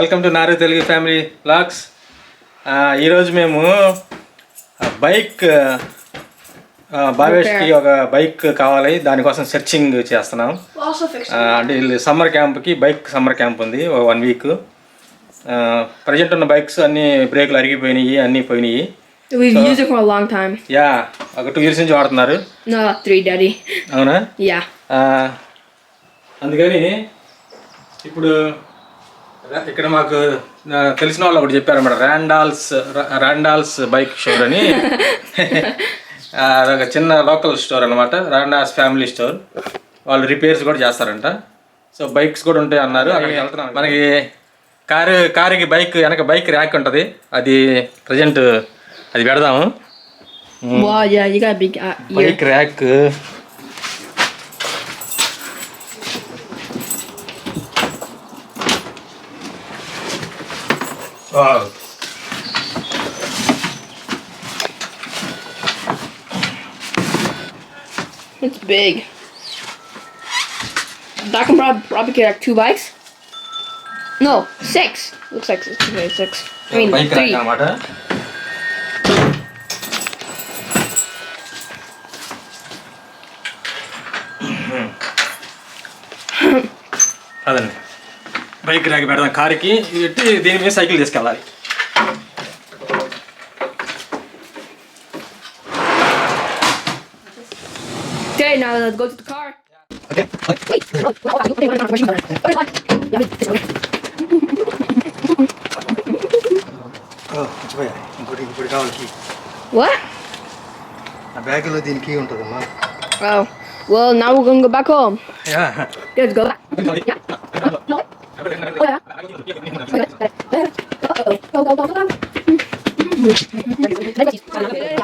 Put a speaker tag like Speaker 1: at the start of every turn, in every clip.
Speaker 1: Welcome to నారు family vlogs. ఈరోజు మేము బైక్ భావేష్కి ఒక బైక్ కావాలి, దానికోసం సెర్చింగ్ చేస్తున్నాం. అంటే సమ్మర్ క్యాంప్కి సమ్మర్ క్యాంప్ ఉంది 1 వీక్. ప్రజెంట్ ఉన్న బైక్స్ అన్ని బ్రేకులు అరిగిపోయినాయి, అన్నీ పోయినాయి.
Speaker 2: We've used it for a long time.
Speaker 1: Yeah, ఒక 2 years నుంచి వాడుతున్నారు.
Speaker 2: No, 3, Daddy.
Speaker 1: అవునా?
Speaker 2: Yeah.
Speaker 1: అందుకని ఇప్పుడు ఇక్కడ మాకు తెలిసిన వాళ్ళు ఒకటి చెప్పారన్నమాట, ర్యాండాల్స్ బైక్ స్టోర్ అని. అదొక చిన్న లోకల్ స్టోర్ అనమాట, ర్యాండాల్స్ ఫ్యామిలీ స్టోర్. వాళ్ళు రిపేర్స్ కూడా చేస్తారంట. సో బైక్స్ కూడా ఉంటాయి అన్నారు. అక్కడికి వెళ్తున్నాం. మనకి కారుకి వెనక బైక్ ర్యాక్ ఉంటుంది, అది ప్రజెంట్ అది పెడదాము.
Speaker 2: Wow, yeah, you got a big
Speaker 1: bike rack. Wow.
Speaker 2: It's big. That can probably get like 2 bikes. No, 6. Looks like 6. I mean,
Speaker 1: bike
Speaker 2: 3.
Speaker 1: అదండి, బైక్ ర్యాక్ పెడదాం. కారుకి పెట్టి దీని మీద సైకిల్ తీసుకెళ్ళాలి.
Speaker 2: Okay, now let's go to the car.
Speaker 1: Okay.
Speaker 2: Wait.
Speaker 1: ఇంకోటి కావాలి key.
Speaker 2: What?
Speaker 1: ఆ బ్యాగ్లో దీని కీ ఉంటుందమ్మా.
Speaker 2: Oh, well, now we're gonna go back home.
Speaker 1: Yeah.
Speaker 2: Let's go back. Yeah. No. Oh, yeah. Go.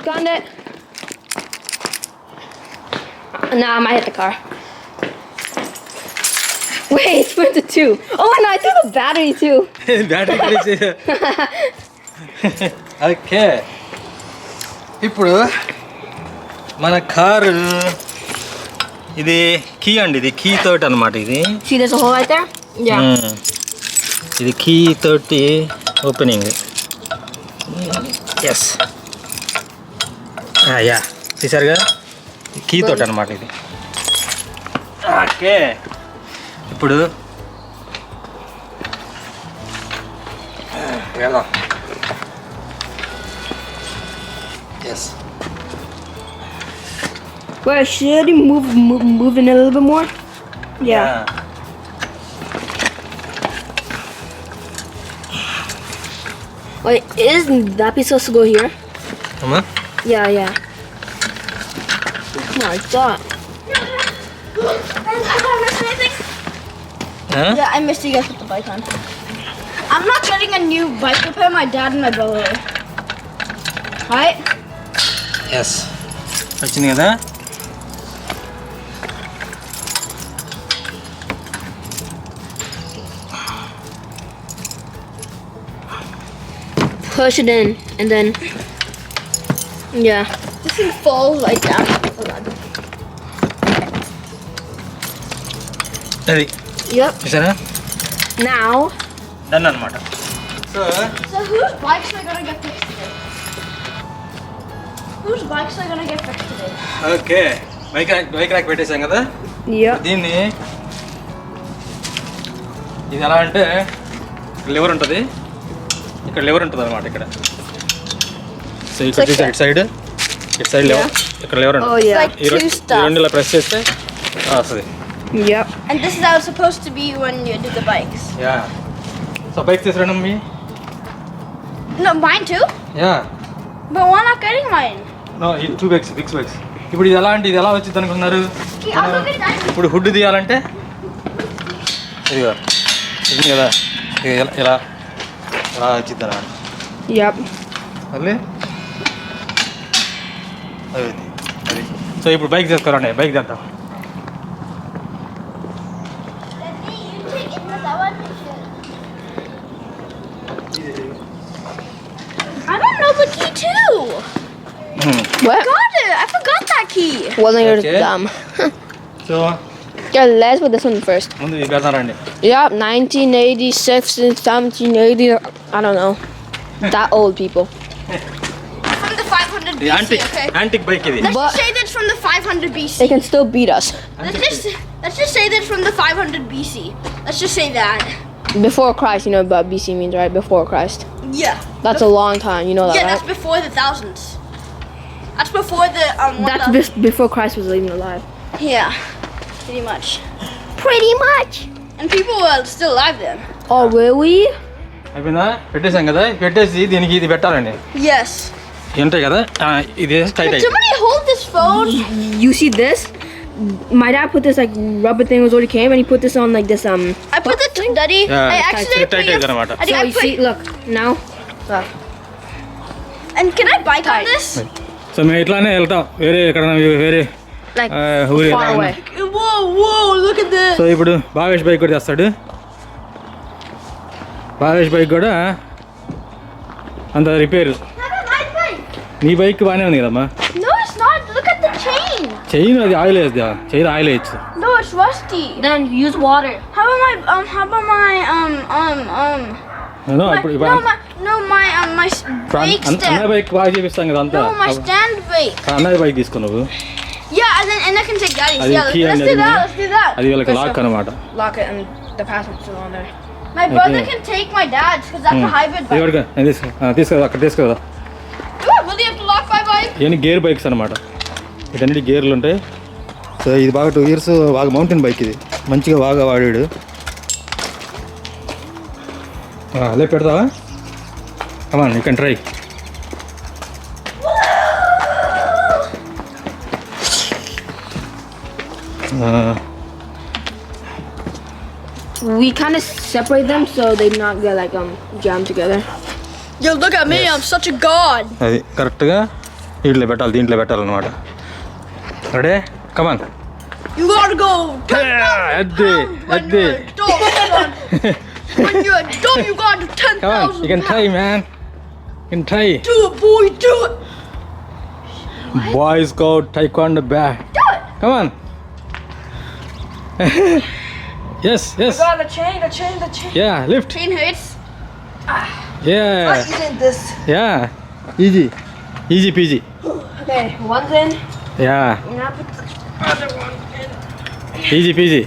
Speaker 2: Found it. Nah, I might hit the car. Wait, it's split to 2. Oh, no, I threw the battery too.
Speaker 1: Battery. Okay, ఇప్పుడు మన car ఇది key అండి, ఇది key తోటి అనమాట. ఇది
Speaker 2: See, there's a hole right there? Yeah.
Speaker 1: ఇది key తోటి ఓపెనింగ్. ఎస్, యా, చూసారుగా, కీ తోటి అనమాట ఇది. ఓకే, ఇప్పుడు వెళ్దాం. Yes,
Speaker 2: Well, should we move in a little bit more? Yeah. Wait, isn't that piece supposed to go here?
Speaker 1: అమ్మా.
Speaker 2: Yeah. Oh my god. Yeah, I missed you guys put the bike on. I'm not getting a new bike repair. My dad and my brother. Right?
Speaker 1: Yes, వచ్చింది కదా.
Speaker 2: Push it in, and then yeah. This thing falls like that. Oh god.
Speaker 1: అది
Speaker 2: Yep.
Speaker 1: చూసారా,
Speaker 2: Now.
Speaker 1: Done అనమాట. So
Speaker 2: whose bikes are gonna get fixed today? Whose bikes are gonna get fixed today?
Speaker 1: Okay, bike rack పెట్టేసాం కదా.
Speaker 2: Yep.
Speaker 1: దీన్ని ఇది ఎలా అంటే, liver ఉంటుంది, ఇక్కడ లివర్ ఉంటుంది అనమాట. ఇక్కడ సో ఇక్కడ చూసారు, ఇటు సైడ్ లివర్, ఇక్కడ లివర్ ఉంటుంది.
Speaker 2: Oh yeah. Like
Speaker 1: ఈ రెండు ఇలా ప్రెస్ చేస్తే వస్తుంది.
Speaker 2: Yep. And this is how it's supposed to be when you do the bikes.
Speaker 1: Yeah, so bike తీసుకురండి మీ.
Speaker 2: No, mine too.
Speaker 1: యా,
Speaker 2: But why not getting mine?
Speaker 1: No, ఈ 2 బైక్స్, 6 బైక్స్. ఇప్పుడు ఇది ఎలా అంటే, ఇది ఎలా వచ్చింది అనుకున్నారు? ఇప్పుడు హుడ్ తీయాలంటే ఇదిగో, ఇది కదా, ఇలా వచ్చింది అన్నమాట.
Speaker 2: Yep.
Speaker 1: అది సో ఇప్పుడు బైక్ తీసుకోరండి, బైక్ తెద్దాం.
Speaker 3: I don't know the key too.
Speaker 2: What?
Speaker 3: Got it. I forgot that key.
Speaker 2: Well, then you're
Speaker 1: Okay.
Speaker 2: just dumb.
Speaker 1: So
Speaker 2: Yeah, let's put this one first.
Speaker 1: ముందు ఇది పెడతారండి.
Speaker 2: Yep, 1986 and 1780. I don't know. That old people.
Speaker 3: From the 500 BC, okay?
Speaker 1: Antique bike ఇది.
Speaker 3: Let's
Speaker 2: But-
Speaker 3: just say that's from the 500
Speaker 2: They
Speaker 3: BC.
Speaker 2: can still beat us.
Speaker 3: Let's just say that's from the 500 BC. Let's just say that.
Speaker 2: Before Christ, you know what BC means, right? Before Christ.
Speaker 3: Yeah.
Speaker 2: That's a long time, you know that,
Speaker 3: Yeah,
Speaker 2: right?
Speaker 3: that's before the thousands. That's before the
Speaker 2: That's
Speaker 3: 1000.
Speaker 2: before Christ was even alive.
Speaker 3: Yeah, pretty much.
Speaker 2: Pretty much.
Speaker 3: And people were still alive then.
Speaker 2: Oh, will we?
Speaker 1: అయిపోయిందా? పెట్టేసాం కదా, పెట్టేసి దీనికి ఇది పెట్టాలండి.
Speaker 3: Yes.
Speaker 1: ఉంటాయి కదా, ఇది టైట్
Speaker 3: Can
Speaker 1: అయ్యి.
Speaker 3: somebody hold this phone?
Speaker 2: You see this? My dad put this like rubber thing was already came, and he put this on like this
Speaker 3: I put the daddy.
Speaker 1: Yeah,
Speaker 3: I actually
Speaker 1: tight,
Speaker 3: put
Speaker 1: tight
Speaker 3: your,
Speaker 1: అనమాట.
Speaker 3: I think
Speaker 2: So
Speaker 3: I
Speaker 2: you
Speaker 3: put,
Speaker 2: see, look now. Look.
Speaker 3: and can I bite on this?
Speaker 1: So మేము ఇట్లానే వెళ్తాం వేరే ఎక్కడైనా వేరే
Speaker 2: Like
Speaker 1: ఊరి
Speaker 2: far away.
Speaker 3: Whoa, whoa! Look at this.
Speaker 1: So ఇప్పుడు Bhavesh bike కూడా చేస్తాడు. భావేష్ బైక్ కూడా అంత repair.
Speaker 3: That's a nice bike.
Speaker 1: నీ బైక్ బాగానే ఉంది కదమ్మా.
Speaker 3: No, it's not. Look at the chain.
Speaker 1: Chain అది ఆయిల్ వేద్దా, చైన్ ఆయిల్ వేయచ్చు.
Speaker 3: No, it's rusty.
Speaker 2: Then use water.
Speaker 3: How about my
Speaker 1: ఇప్పుడు
Speaker 3: my brake
Speaker 1: అన్నయ్య
Speaker 3: stand.
Speaker 1: బైక్ బాగా చేపిస్తాం కదా అంతా.
Speaker 3: No, my stand brake.
Speaker 1: అన్నయ్య బైక్ తీసుకున్నావు,
Speaker 3: Yeah, and I can take daddy's.
Speaker 1: అది
Speaker 3: Yeah,
Speaker 1: key
Speaker 3: let's
Speaker 1: అనేది
Speaker 3: do that. Let's do that.
Speaker 1: అది వీళ్ళకి లాక్ అనమాట.
Speaker 2: Lock it, and the password's still on there.
Speaker 3: My brother
Speaker 1: Okay.
Speaker 3: can take my dad's because that's a hybrid bike.
Speaker 1: ఇదిగోడుగా తీసుకురా, అక్కడ తీసుకురా.
Speaker 3: Do I really have to lock my bike?
Speaker 1: ఇవన్నీ gear bikes అనమాట. వీటన్నిటి గేర్లు ఉంటాయి. So ఇది బాగా 2 years బాగా మౌంటైన్ బైక్, ఇది మంచిగా బాగా వాడాడు. అలా పెడతావా? Come on, you can try.
Speaker 2: We kind of separate them so they not get like jammed together.
Speaker 3: Yo, look at me. I'm such a god.
Speaker 1: అది కరెక్ట్గా వీటిలో పెట్టాలి, దీంట్లో పెట్టాలన్నమాట. Ready, come on.
Speaker 3: You gotta go.
Speaker 1: అద్ది
Speaker 3: When you're a dog, son. When you're a dog, you got to
Speaker 1: come on, you
Speaker 3: 10,000
Speaker 1: can try man, you can try.
Speaker 3: Do it, boy. Do it.
Speaker 1: Boy scout taekwondo back.
Speaker 3: Do it.
Speaker 1: Come on. Yes yes,
Speaker 2: the chain.
Speaker 1: Yeah lift,
Speaker 3: Chain hurts.
Speaker 1: Yeah
Speaker 3: Using this.
Speaker 1: Yeah, easy peasy పీజీ.
Speaker 2: Okay, one's in.
Speaker 1: Yeah,
Speaker 2: Now put the other one in.
Speaker 1: Easy peasy.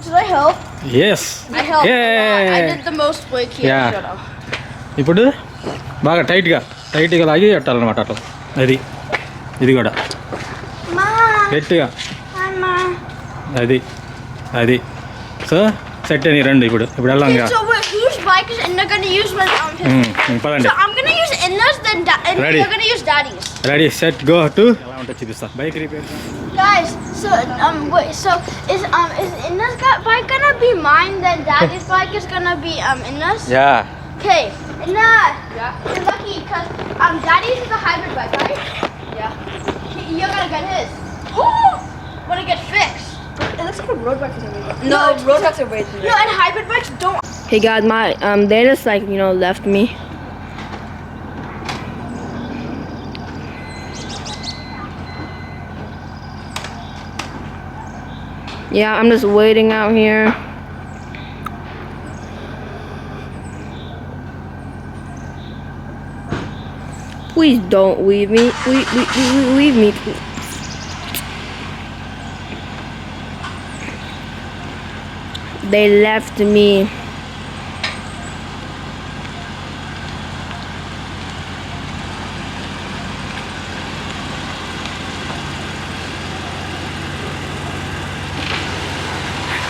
Speaker 3: Should I help?
Speaker 1: Yes.
Speaker 3: I helped a lot. I did the most work here.
Speaker 1: Yeah.
Speaker 3: Shut up.
Speaker 1: ఇప్పుడు బాగా టైట్గా లాగి పెట్టాలన్నమాట అట్లా. అది ఇది కూడా
Speaker 3: Ma.
Speaker 1: గట్టిగా,
Speaker 3: Mama.
Speaker 1: అది అది. సో సెట్ అని రండి, ఇప్పుడు వెళ్ళాం
Speaker 3: Okay,
Speaker 1: కదా.
Speaker 3: so wait, whose bike is Inna gonna use when
Speaker 1: పదండి.
Speaker 3: So I'm gonna use Inna's, then and
Speaker 1: Ready.
Speaker 3: you're gonna use Daddy's.
Speaker 1: Ready set go to. ఎలా ఉంటుంది చూపిస్తా. Bike repair.
Speaker 3: Guys, so wait, so is Inna's bike gonna be mine? Then Daddy's bike is gonna be Inna's.
Speaker 1: Yeah,
Speaker 3: Okay, Inna. Yeah. You're lucky because Daddy's is a hybrid bike, right? Yeah. You're gonna get his. When it gets fixed.
Speaker 2: It looks like a road bike or something.
Speaker 3: No,
Speaker 2: road bikes are way too
Speaker 3: No, and hybrid bikes don't.
Speaker 2: Hey guys, my they just like left me. Yeah, I'm just waiting out here. Please don't leave me. Leave me. They left me.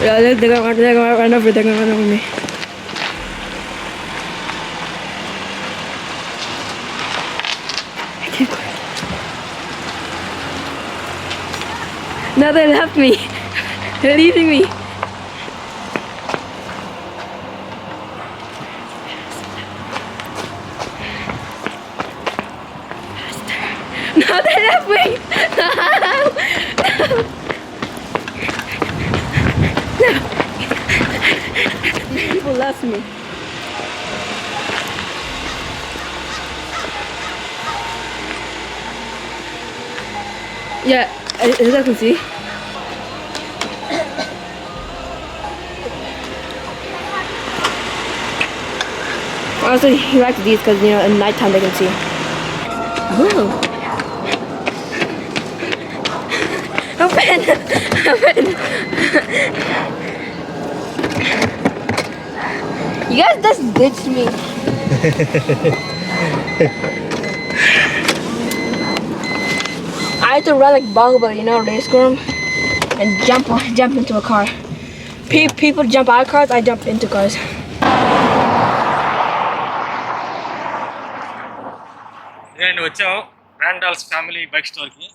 Speaker 2: Yeah, they're gonna run over me. I can't go. No, they left me. They're leaving me. No, they left me. No. These people left me. Yeah, as I can see. Honestly, he likes these because, you know, at nighttime they can see. Ooh. Open! Open! You guys just ditched me. I had to run like Bahubali, you know, race room, and jump into a car. People jump out of cars, I jump into cars.
Speaker 1: ఇదండి వచ్చాం రాండాల్స్ family bike స్టోర్కి.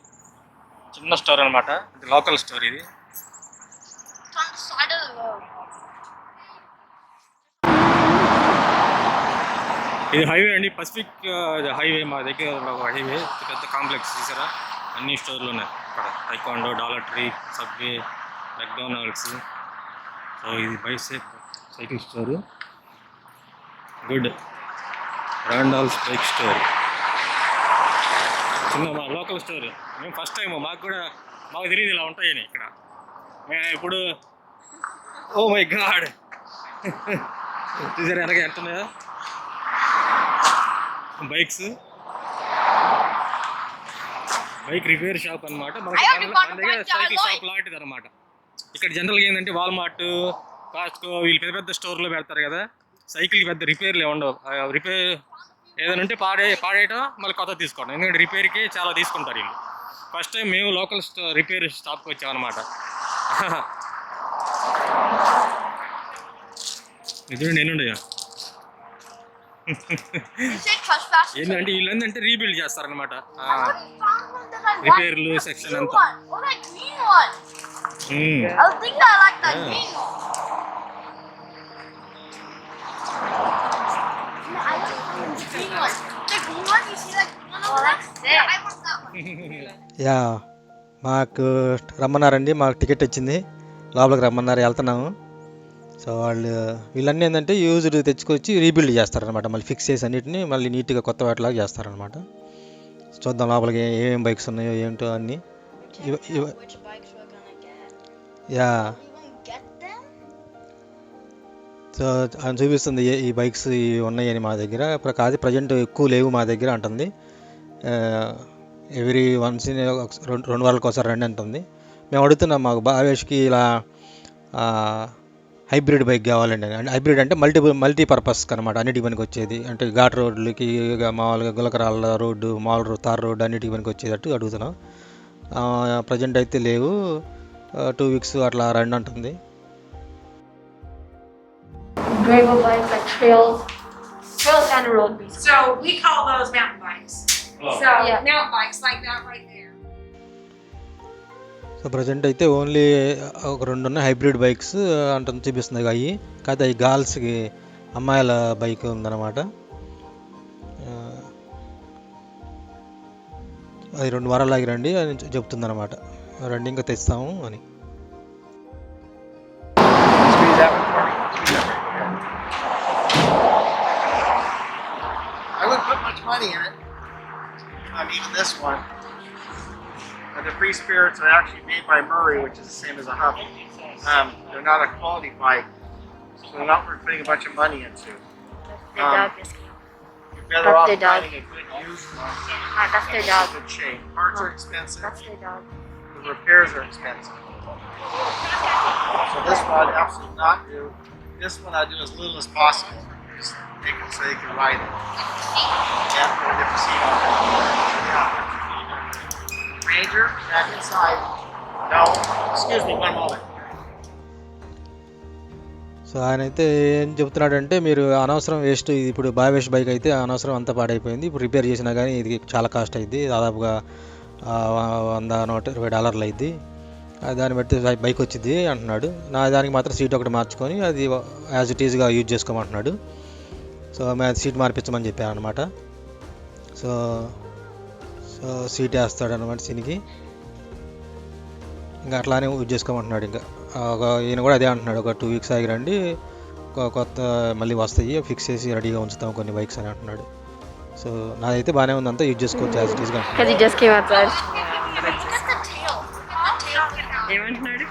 Speaker 1: చిన్న store అనమాట, ఇది local store ఇది.
Speaker 3: It's on the side of the road.
Speaker 1: ఇది highway అండి, Pacific highway. మా దగ్గర ఒక హైవే, పెద్ద కాంప్లెక్స్ చూసారా, అన్ని స్టోర్లు ఉన్నాయి అక్కడ. Taekwondo, Dollar Tree, Subway, McDonald's. So ఇది cycle store. Good Randall's bike store, చిన్న మా లోకల్ స్టోర్. మేము ఫస్ట్ టైం, మాకు తెలియదు ఇలా ఉంటాయని ఇక్కడ. మేము ఇప్పుడు ఓ మై గాడ్ చూసారా వెనక ఎంత ఉన్నాయో బైక్స్. బైక్ రిపేర్ షాప్ అనమాట. మన దగ్గర సైకిల్ షాప్ లాంటిది అనమాట. ఇక్కడ జనరల్గా ఏంటంటే వాల్మార్ట్, కాస్ట్కో వీళ్ళు పెద్ద పెద్ద స్టోర్లో పెడతారు కదా, సైకిల్కి పెద్ద రిపేర్లు ఉండవు. రిపేర్ ఏదైనా ఉంటే పాడేయటం, మళ్ళీ కొత్త తీసుకోవడం. ఎందుకంటే రిపేర్కి చాలా తీసుకుంటారు వీళ్ళు. ఫస్ట్ టైం మేము లోకల్ రిపేర్ షాప్కి వచ్చామన్నమాట. చూడండి ఎన్ని ఉన్నాయా. ఏంటంటే వీళ్ళు ఏంటంటే రీబిల్డ్ చేస్తారనమాట, రిపేర్లు సెక్షన్ అంతా.
Speaker 4: యా, మాకు రమ్మన్నారండి, మాకు టికెట్ వచ్చింది, లోపలికి రమ్మన్నారు, వెళ్తున్నాము. సో వీళ్ళన్నీ ఏంటంటే యూజ్డ్ తెచ్చుకొచ్చి రీబిల్డ్ చేస్తారనమాట, మళ్ళీ ఫిక్స్ చేసి అన్నిటిని మళ్ళీ నీట్గా కొత్త వాటిలాగా చేస్తారనమాట. చూద్దాం లోపలికి ఏమేమి బైక్స్ ఉన్నాయో ఏంటో అన్నీ. యా, సో ఆయన చూపిస్తుంది ఈ బైక్స్ ఉన్నాయని మా దగ్గర. కాదు ప్రజెంట్ ఎక్కువ లేవు మా దగ్గర అంటుంది. ఎవ్రీ వన్స్ 2 వారాలకు ఒకసారి రండి అంటుంది. మేము అడుగుతున్నాం, మాకు భావేష్కి ఇలా హైబ్రిడ్ బైక్ కావాలండి. అంటే హైబ్రిడ్ అంటే మల్టీపర్పస్ అనమాట, అన్నిటికి పనికి వచ్చేది. అంటే ఘాట్ రోడ్లకి, మామూలుగా గులకరాళ్ళ రోడ్డు, మామూలు తార్ రోడ్డు అన్నిటికి పనికి వచ్చేటట్టు అడుగుతున్నాం. ప్రజెంట్ అయితే లేవు, 2 weeks అట్లా రండి అంటుంది.
Speaker 2: Gravel bikes, like trails and road bikes.
Speaker 5: So we call those mountain bikes.
Speaker 1: Oh.
Speaker 5: So mountain bikes like that right there.
Speaker 4: So present అయితే ఓన్లీ ఒక 2 ఉన్నాయి హైబ్రిడ్ బైక్స్ అంటుంది, చూపిస్తుంది. అవి కాదు, అవి గర్ల్స్కి అమ్మాయిల బైక్ ఉందన్నమాట. అది 2 వారాలు ఆగి రండి అని చెప్తుంది అనమాట. రండి ఇంకా తెస్తాము అని.
Speaker 6: I wouldn't put much money in it. Even this one. But the free spirits are actually made by Murray, which is the same as a Hub. They're not a quality bike, so they're not worth putting a bunch of money into. You're better off finding a good used one.
Speaker 3: That's their dog.
Speaker 6: Good shape. Parts are expensive.
Speaker 3: That's their dog.
Speaker 6: The repairs are expensive. So this one I'd absolutely not do. This one I do as little as possible. Just make it so they can ride it. Yeah, put a different seat on it. Yeah. Ranger, back inside. No, excuse me, one moment.
Speaker 4: So ఆయన అయితే ఏం చెప్తున్నాడంటే, మీరు అనవసరం waste, ఇది ఇప్పుడు Bhavesh bike అయితే అనవసరం అంతా పాడైపోయింది, ఇప్పుడు రిపేర్ చేసినా కానీ ఇది చాలా కాస్ట్ అయింది, దాదాపుగా $100-120 అయింది, దాన్ని బట్టి బైక్ వచ్చింది అంటున్నాడు. నా దానికి మాత్రం సీట్ ఒకటి మార్చుకొని అది యాజ్ ఇట్ ఈజ్గా యూజ్ చేసుకోమంటున్నాడు. సో మేము సీట్ మార్పించమని చెప్పాను అనమాట. సో సీట్ వేస్తాడు అనమాట సీనికి, ఇంకా అట్లానే యూజ్ చేసుకోమంటున్నాడు. ఇంకా ఈయన కూడా అదే అంటున్నాడు, ఒక 2 weeks ఆగి రండి, కొత్త మళ్ళీ వస్తాయి, ఫిక్స్ చేసి రెడీగా ఉంచుతాం కొన్ని బైక్స్ అని అంటున్నాడు. సో నాదైతే బాగానే ఉంది, అంతా యూజ్ చేసుకోవచ్చు యాజ్ ఇట్ ఈస్గా.
Speaker 2: Because he just came outside.
Speaker 5: ఏమంటున్నాడు?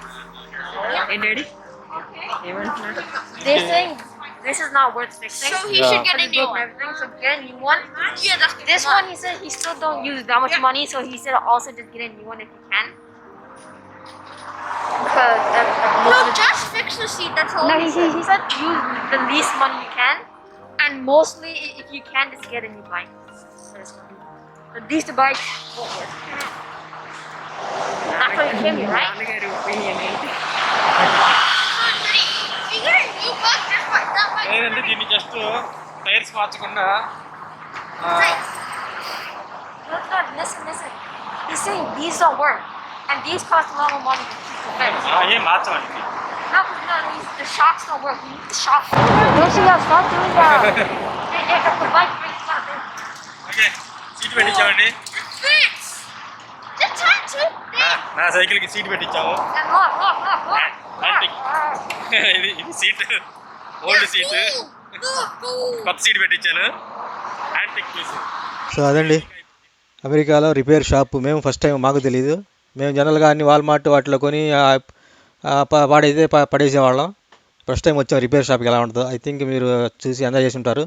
Speaker 5: ఏ డాడీ ఏమంటున్నాడు?
Speaker 2: They're saying
Speaker 7: this is not worth fixing.
Speaker 3: So he should get a
Speaker 7: It's
Speaker 3: new
Speaker 7: broken
Speaker 3: one.
Speaker 7: everything, so get a new one.
Speaker 3: Yeah, that's good.
Speaker 7: This one, he said he still don't use that much money, so he said also just get a new one if you can. Because
Speaker 3: No, just fix the seat. That's all.
Speaker 7: no, he said use the least money you can, and mostly if you can, just get a new bike. But these two bikes won't work. That's what you came here, right?
Speaker 3: You get a new bike. That's what that bike.
Speaker 1: లేదంటే దీన్ని just tyres మార్చకుండా
Speaker 7: Look, listen. He's saying these don't work, and these cost a lot of money to fix.
Speaker 1: ఏం మార్చమండి
Speaker 7: No, the shocks don't work. You need the shocks. Don't you guys stop doing that? The bike breaks down.
Speaker 1: Okay seat పెట్టించామండి
Speaker 3: It fits. Just turn to it.
Speaker 1: నా సైకిల్కి seat పెట్టించాము
Speaker 7: And look.
Speaker 1: Antique. ఇది seat old seat కొత్త seat పెట్టించాను antique piece
Speaker 4: so అదండి అమెరికాలో repair shop. మేము ఫస్ట్ టైం, మాకు తెలియదు. మేము జనరల్గా అన్ని వాల్మార్ట్ వాటిలో కొని పాడైతే పడేసేవాళ్ళం. ఫస్ట్ టైం వచ్చాం రిపేర్ షాప్కి ఎలా ఉంటుందో. ఐ థింక్ మీరు చూసి ఎంజాయ్ చేసి ఉంటారు.